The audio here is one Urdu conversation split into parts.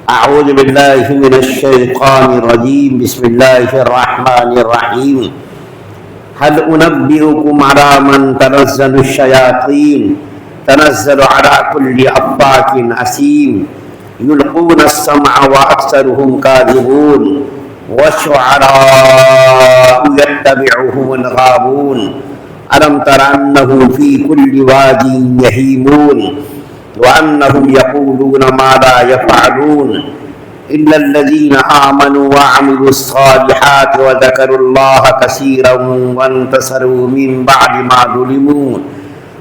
أعوذ بالله من الشيطان الرجيم. بسم الله الرحمن الرحيم. هل أنبئكم على من تنزل الشياطين تنزل على كل أفاك أثيم يلقون السمع وأكثرهم كاذبون والشعراء يتبعهم الغاوون ألم تر أنهم في كل واد يهيمون وأنهم يقولون ما لا يفعلون إلا الذين آمنوا وعملوا الصالحات وذكروا الله كثيرا وانتصروا من بعد ما ظلموا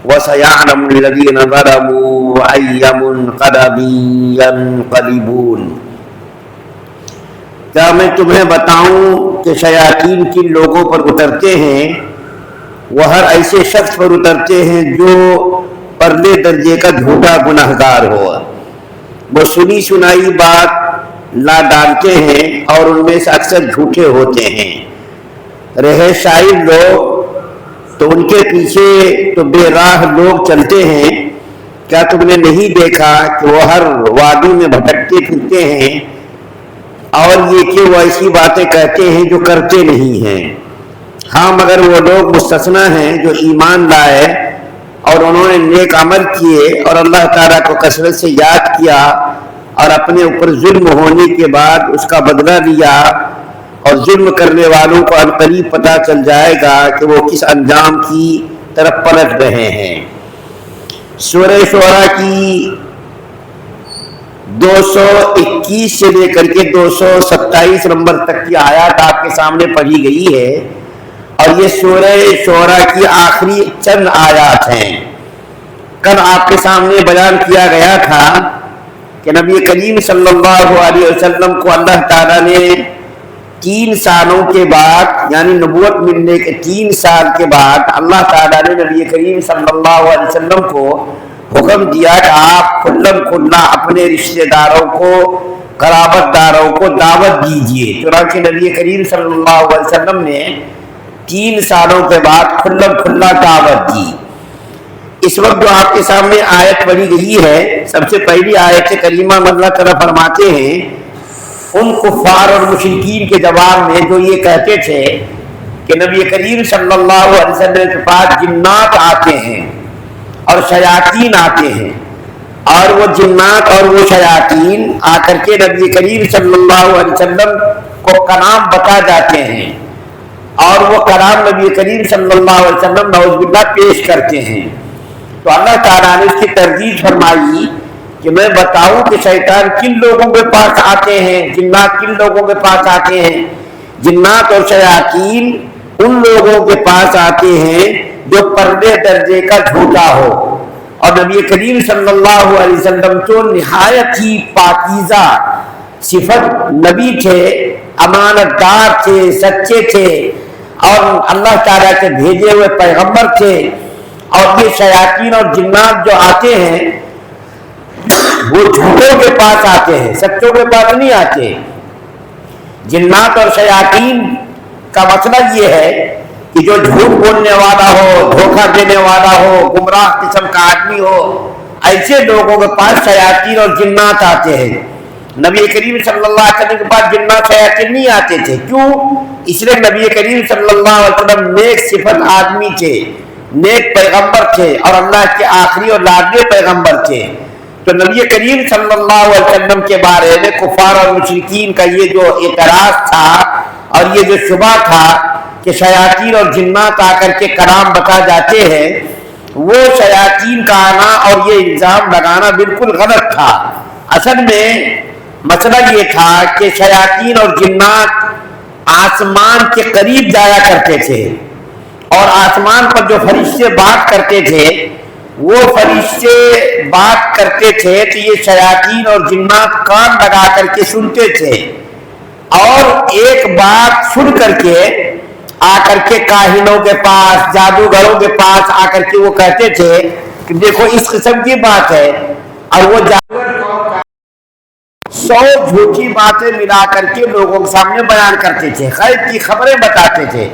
وسيعلم الذين ظلموا أي منقلب ينقلبون. کیا میں تمہیں بتاؤں کہ شیاطین کن لوگوں پر اترتے ہیں؟ وہ ہر ایسے شخص پر اترتے ہیں جو پرلے درجے کا جھوٹا گنہگار ہو. وہ سنی سنائی بات لا ڈالتے ہیں اور ان میں سے اکثر جھوٹے ہوتے ہیں. رہے شاعر لوگ تو ان کے پیچھے تو بے راہ لوگ چلتے ہیں. کیا تم نے نہیں دیکھا کہ وہ ہر وادی میں بھٹکتے پھرتے ہیں اور یہ کہ وہ ایسی باتیں کہتے ہیں جو کرتے نہیں ہیں. ہاں مگر وہ لوگ مستثنا ہیں جو ایمان لائے اور انہوں نے نیک عمل کیے اور اللہ تعالیٰ کو کثرت سے یاد کیا اور اپنے اوپر ظلم ہونے کے بعد اس کا بدلہ لیا. اور ظلم کرنے والوں کو عنقریب پتہ چل جائے گا کہ وہ کس انجام کی طرف پلٹ رہے ہیں. سورہ شعراء کی 221 سے لے کر کے 227 نمبر تک کی آیات آپ کے سامنے پڑھی گئی ہے اور یہ سورہ شعراء کی آخری چند آیات ہیں. کل آپ کے سامنے بیان کیا گیا تھا کہ نبی کریم صلی اللہ علیہ وسلم کو اللہ تعالیٰ نے 3 سالوں کے بعد یعنی نبوت ملنے کے 3 سال کے بعد اللہ تعالیٰ نے نبی کریم صلی اللہ علیہ وسلم کو حکم دیا کہ آپ کھلم کھلا اپنے رشتہ داروں کو قرابت داروں کو دعوت دیجیے. چنانچہ نبی کریم صلی اللہ علیہ وسلم نے 3 سالوں کے بعد کھلم کھلا دعوت دی. اس وقت جو آپ کے سامنے آیت پڑھی گئی ہے سب سے پہلی آیت کریمہ اللہ تعالیٰ فرماتے ہیں ان کفار اور مشرکین کے جواب میں جو یہ کہتے تھے کہ نبی کریم صلی اللہ علیہ وسلم کے پاس جنات آتے ہیں اور شیاطین آتے ہیں اور وہ جنات اور وہ شیاطین آ کر کے نبی کریم صلی اللہ علیہ وسلم کو کلام بتا جاتے ہیں اور وہ کلام نبی کریم صلی اللہ علیہ وسلم نعوذ باللہ پیش کرتے ہیں. تو اللہ تعالیٰ نے اس کی تردید فرمائی کہ میں بتاؤں کہ شیطان کن لوگوں کے پاس آتے ہیں, جنات کن لوگوں کے پاس آتے ہیں. جنات اور شیاطین ان لوگوں کے پاس آتے ہیں جو پردے درجے کا جھوٹا ہو. اور نبی کریم صلی اللہ علیہ وسلم تو نہایت ہی پاکیزہ صفت نبی تھے, امانت دار تھے, سچے تھے اور اللہ تعالیٰ کے بھیجے ہوئے پیغمبر تھے. اور یہ شیاطین اور جنات جو آتے ہیں وہ جھوٹوں کے پاس آتے ہیں, سچوں کے پاس نہیں آتے. جنات اور شیاطین کا مسئلہ یہ ہے کہ جو جھوٹ بولنے والا ہو, دھوکہ دینے والا ہو, گمراہ قسم کا آدمی ہو, ایسے لوگوں کے پاس شیاطین اور جنات آتے ہیں. نبی کریم صلی اللہ علیہ وسلم کے پاس جنات شیاطین نہیں آتے تھے. کیوں؟ اس لیے نبی کریم صلی اللہ علیہ وسلم نیک صفت آدمی تھے, نیک پیغمبر تھے اور اللہ کے آخری اور لاڈلے پیغمبر تھے. تو نبی کریم صلی اللہ علیہ وسلم کے بارے میں کفار اور مشرکین کا یہ جو اعتراض تھا اور یہ جو شبہ تھا کہ شیاطین اور جنات آ کر کے کلام بتا جاتے ہیں, وہ شیاطین کا آنا اور یہ الزام لگانا بالکل غلط تھا. اصل میں مسئلہ یہ تھا کہ شیاطین اور جنات آسمان کے قریب جایا کرتے تھے اور آسمان پر جو فرشتے بات کرتے تھے وہ فرشتے بات کرتے تھے تو یہ شیاطین اور جنات کان لگا کر کے سنتے تھے اور ایک بات سن کر کے آ کر کے کاہنوں کے پاس, جادوگروں کے پاس آ کر کے وہ کہتے تھے کہ دیکھو اس قسم کی بات ہے. اور وہ جادوگر 100 جھوٹی باتیں ملا کر کے لوگوں کے سامنے بیان کرتے تھے, غیب کی خبریں بتاتے تھے.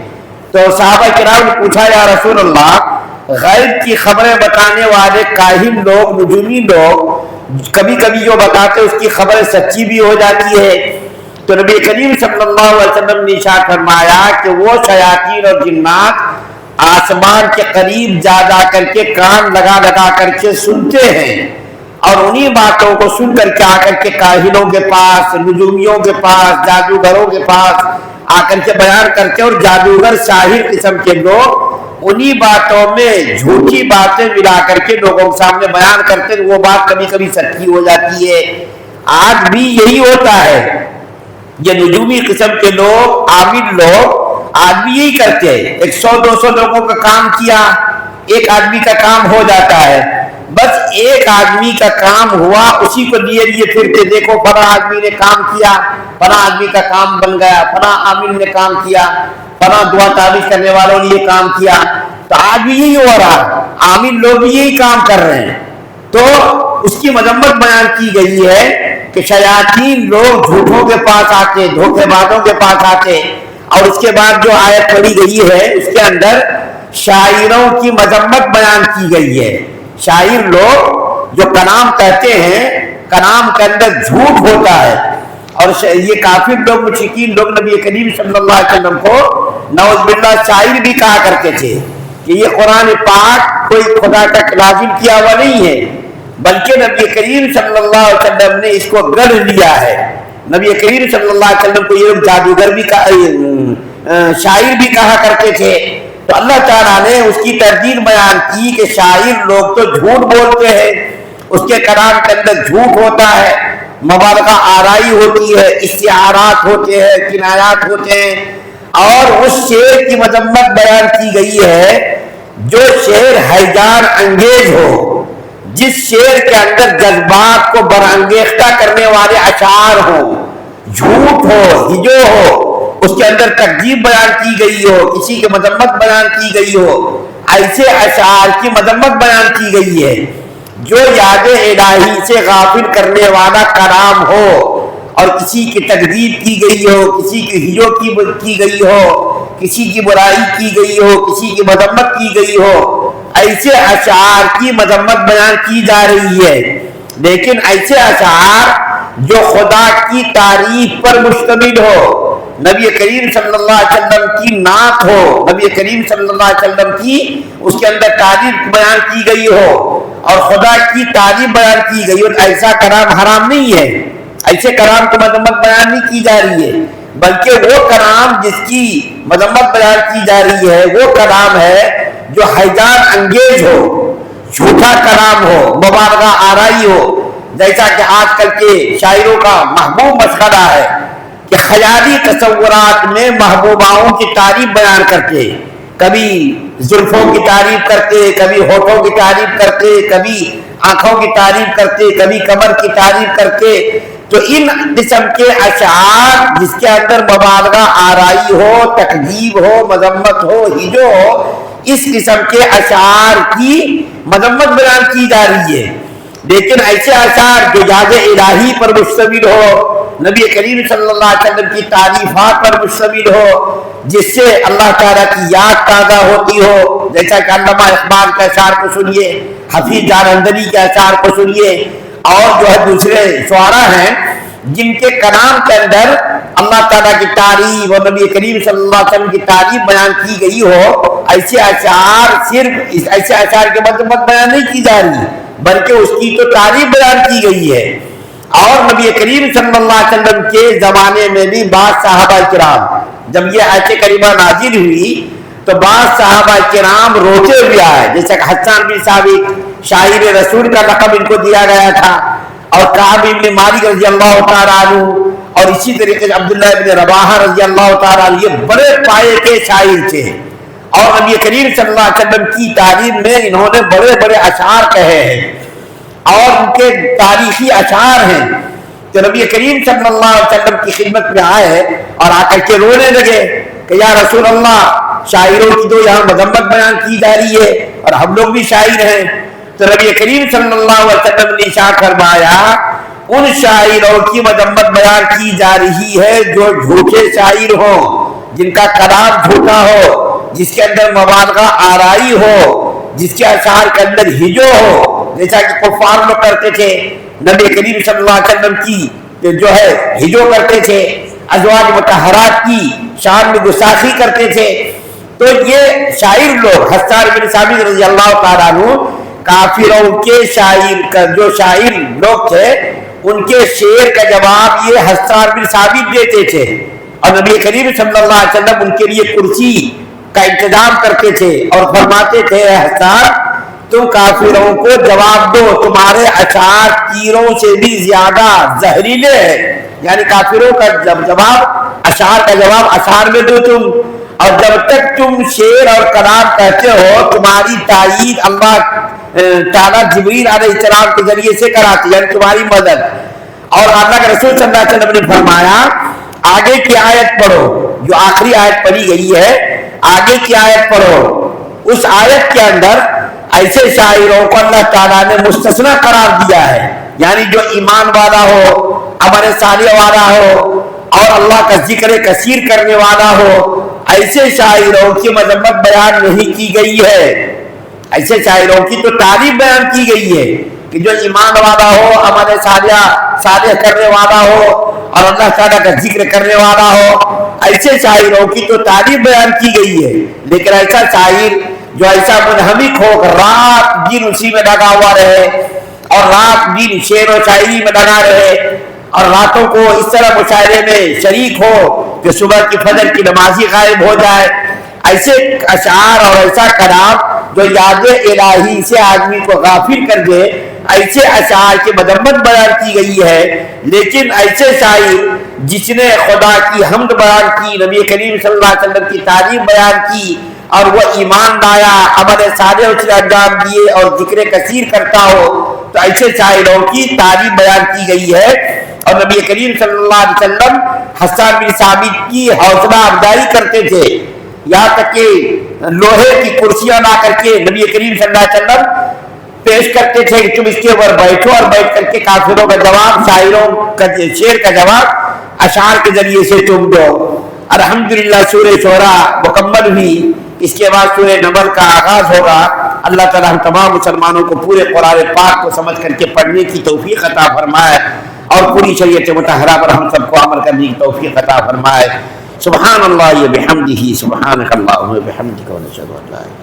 تو صحابہ کرام نے پوچھا یا رسول اللہ غیب کی خبریں بتانے والے کاہن لوگ, نجومی لوگ کبھی کبھی جو بتاتے اس کی خبر سچی بھی ہو جاتی ہے۔ تو نبی کریم صلی اللہ علیہ وسلم نے ارشاد فرمایا کہ وہ شیاطین اور جنات آسمان کے قریب جا کر کے کان لگا لگا کر کے سنتے ہیں، اور انہی باتوں کو سن کر کے آ کر کے کاہنوں کے پاس، نجومیوں کے پاس، جادوگروں کے پاس آ کر کے بیان کرتے، اور جادوگر ساحر قسم کے لوگ انہی باتوں میں جھوٹی باتیں ملا کر کے لوگوں کے سامنے بیان کرتے، وہ بات کبھی کبھی سچی ہو جاتی ہے۔ آج بھی یہی ہوتا ہے، یہ نجومی قسم کے لوگ، عامل لوگ آج بھی یہی کرتے ہیں۔ 100-200 لوگوں کا کام کیا، ایک آدمی کا کام ہو جاتا ہے، بس ایک آدمی کا کام ہوا، اسی کو لیے پھرتے، دیکھو فلاں آدمی نے کام کیا، فلاں آدمی کا کام بن گیا، فلاں عامل نے کام کیا، فلاں دعا تعویذ کرنے والوں نے یہ کام کیا۔ تو آج بھی یہی ہو رہا ہے، عامل لوگ بھی یہی کام کر رہے ہیں۔ تو اس کی مذمت بیان کی گئی ہے کہ شیاطین لوگ جھوٹوں کے پاس آتے، دھوکے بازوں کے پاس آتے، اور اس کے بعد جو آیت پڑھی گئی ہے اس کے اندر شاعروں کی مذمت بیان کی گئی ہے۔ شاعر لوگ جو کلام کہتے ہیں، کلام کے اندر جھوٹ ہوتا ہے، اور یہ کافر لوگ، مشرکین لوگ نبی کریم صلی اللہ علیہ وسلم کو نعوذ باللہ شاعر بھی کہا کرتے تھے کہ یہ قرآن پاک کوئی خدا کا نازل کیا ہوا نہیں ہے، بلکہ نبی کریم صلی اللہ علیہ وسلم نے اس کو گڑھ لیا ہے۔ نبی کریم صلی اللہ علیہ وسلم کو یہ جادوگر بھی شاعر بھی کہا کرتے تھے۔ تو اللہ تعالیٰ نے اس کی تردید بیان کی کہ شاعر لوگ تو جھوٹ بولتے ہیں، اس کے کلام کے اندر جھوٹ ہوتا ہے، مبالغہ آرائی ہوتی ہے، استعارات ہوتے ہیں، کنایات ہوتے ہیں، اور اس شعر کی مذمت بیان کی گئی ہے جو شعر ہیجان انگیز ہو، جس شعر کے اندر جذبات کو برانگیختہ کرنے والے اشعار ہوں، جھوٹ ہو، ہجو ہو، اس کے اندر تکذیب بیان کی گئی ہو، کسی کی مذمت بیان کی گئی ہو، ایسے اشعار کی مذمت بیان کی گئی ہے جو یاد الہی سے غافل کرنے والا کلام ہو، اور کسی کی تکذیب کی گئی ہو، کسی کی ہجو کی گئی ہو، کسی کی برائی کی گئی ہو، کسی کی مذمت کی گئی ہو، ایسے اشعار کی مذمت بیان کی جا رہی ہے۔ لیکن ایسے اشعار جو خدا کی تعریف پر مشتمل ہو، نبی کریم صلی اللہ علیہ وسلم کی نعت ہو، نبی کریم صلی اللہ علیہ وسلم کی اس کے اندر تعریف بیان کی گئی ہو اور خدا کی تعریف بیان کی گئی ہو، ایسا کلام حرام نہیں ہے، ایسے کلام کی مذمت بیان نہیں کی جا رہی ہے، بلکہ وہ کلام جس کی مذمت بیان کی جا رہی ہے وہ کلام ہے جو ہیجان انگیز ہو، جھوٹا کلام ہو، مبالغہ آرائی ہو، جیسا کہ آج کل کے شاعروں کا محبوب مسئلہ ہے کہ خیالی تصورات میں محبوباؤں کی تعریف بیان کرتے، کبھی زلفوں کی تعریف کرتے، کبھی ہونٹوں کی تعریف کرتے، کبھی آنکھوں کی تعریف کرتے، کبھی کمر کی تعریف کرتے۔ تو ان قسم کے اشعار جس کے اندر مبالغہ آرائی ہو، تکذیب ہو، مذمت ہو، ہجو ہو، اس قسم کے اشعار کی مذمت بیان کی جا رہی ہے۔ لیکن ایسے اشعار جو یاد الہی پر مشتمل ہو، نبی کریم صلی اللہ علیہ وسلم کی تعریفات پر مشتمل ہو، جس سے اللہ تعالیٰ کی یاد تازہ ہوتی ہو، جیسا کہ علامہ اقبال کے اشعار کو سنیے، حفیظ جالندھری کے اشعار کو سنیے، اور جو ہے دوسرے شعراء ہیں جن کے کلام کے اندر اللہ تعالیٰ کی تعریف اور نبی کریم صلی اللہ علیہ وسلم کی تعریف بیان کی گئی ہو، ایسے اشعار صرف ایسے اشعار کے مذمت بیان نہیں کی جا رہی بلکہ اس کی تو تعریف بیان کی گئی ہے۔ اور نبی کریم صلی اللہ علیہ وسلم کے زمانے میں بھی بعض صحابہ کرام، جب یہ آیت کریمہ نازل ہوئی تو بعض صحابہ کرام روتے ہوئے آئے، جیسے کہ حسان بن ثابت شاعر رسول کا لقب ان کو دیا گیا تھا، اور کعب بن مالک رضی اللہ تعالیٰ عنہ، اور اسی طریقے سے عبداللہ بن رواحہ رضی اللہ تعالیٰ عنہ، یہ بڑے پائے کے شاعر تھے، اور نبی کریم صلی اللہ علیہ وسلم کی تعریف میں انہوں نے بڑے بڑے اشعار کہے ہیں، اور ان کے تاریخی اشعار ہیں۔ تو نبی کریم صلی اللہ علیہ وسلم کی خدمت میں آئے اور آ کر کے رونے لگے کہ یا رسول اللہ، شاعروں کی تو یہاں مذمت بیان کی جا رہی ہے اور ہم لوگ بھی شاعر ہیں۔ تو نبی کریم صلی اللہ علیہ وسلم نے ارشاد فرمایا ان شاعروں کی مذمت بیان کی جا رہی ہے جو جھوٹے شاعر ہوں، جن کا کلام جھوٹا ہو، جس کے اندر مبالغہ آرائی ہو، جس کے اشعار کے اندر ہجو ہو، جیسا کہ کفار لوگ کرتے تھے، نبی کریم صلی اللہ علیہ وسلم کی جو ہے ہجو کرتے تھے، ازواج مطہرات کی شان میں گستاخی کرتے تھے. تو یہ شاعر لوگ حسان بن ثابت رضی اللہ تعالیٰ عنہ کافروں کے جو شاعر لوگ تھے ان کے شعر کا جواب یہ حسان بن ثابت دیتے تھے، اور نبی کریم صلی اللہ علیہ وسلم ان کے لیے کرسی کا انتظام کرتے تھے اور فرماتے تھے حسان تم کافروں کو جواب دو، تمہارے اشعار تیروں سے بھی زیادہ زہریلے ہیں. یعنی کافروں کا جواب اشعار کا جواب اشعار میں دو تم، اور جب تک تم شعر اور کلام کہتے ہو تمہاری تائید اللہ تعالیٰ جبریل علیہ السلام کے ذریعے سے کراتی، یعنی تمہاری مدد. اور اللہ کے رسول صلی اللہ علیہ وسلم نے فرمایا آگے کی آیت پڑھو، جو آخری آیت پڑھی گئی ہے آگے کی آیت پڑھو. اس آیت کے اندر ایسے شاعروں کو اللہ تعالیٰ نے مستثنا قرار دیا ہے، یعنی جو ایمان والا ہو، عمل صالح والا ہو اور اللہ کا ذکر کثیر کرنے والا ہو، ایسے شاعروں کی مذمت بیان نہیں کی گئی ہے. ایسے شاعروں کی تو تعریف بیان کی گئی ہے کہ جو ایمان والا ہو، عمل صالح کرنے والا ہو اور اللہ تعالیٰ کا ذکر کرنے والا ہو، ایسے شاعروں کی تو تعریف بیان کی گئی ہے. لیکن ایسا شاعر جو ایسا منہمک ہو رات دن اسی میں لگا ہوا رہے اور رات دن شعر و شاعری میں لگا رہے اور راتوں کو اس طرح مشاعرے میں شریک ہو کہ صبح کی فجر کی نمازی غائب ہو جائے، ایسے اشعار اور ایسا کلام جو یاد الہی سے آدمی کو غافل کر دے، ایسے اشعار کی مذمت بیان کی گئی ہے. لیکن ایسے شاعر جس نے خدا کی حمد بیان کی، نبی کریم صلی اللہ علیہ وسلم کی تعریف بیان کی اور وہ ایمان لایا، عمل صالح اس نے انجام دیے اور ذکر کثیر کرتا ہو، تو ایسے شاعروں کی تعریف بیان کی گئی ہے. اور نبی کریم صلی اللہ علیہ وسلم حسان بن ثابت کی حوصلہ افزائی کرتے تھے، یہاں تک کہ لوہے کی کرسیاں لا کر کے نبی کریم صلی اللہ علیہ وسلم پیش کرتے تھے کہ تم اس کے اوپر بیٹھو اور بیٹھ کر کے کافروں کا جواب، شاعروں کا شعر کا جواب اشعار کے ذریعے سے تم دو. الحمدللہ سورہ شعراء مکمل ہوئی، اس کے بعد سورہ نمل کا آغاز ہوگا. اللہ تعالیٰ ہم تمام مسلمانوں کو پورے قرآن پاک کو سمجھ کر کے پڑھنے کی توفیق عطا فرمائے اور پوری شریعت مطہرہ پر ہم سب کو عمل کرنے کی توفیق عطا فرمائے. سبحان اللہ بحمدہ، سبحانک اللہم وبحمدک، ونشہد ان لا الہ الا انت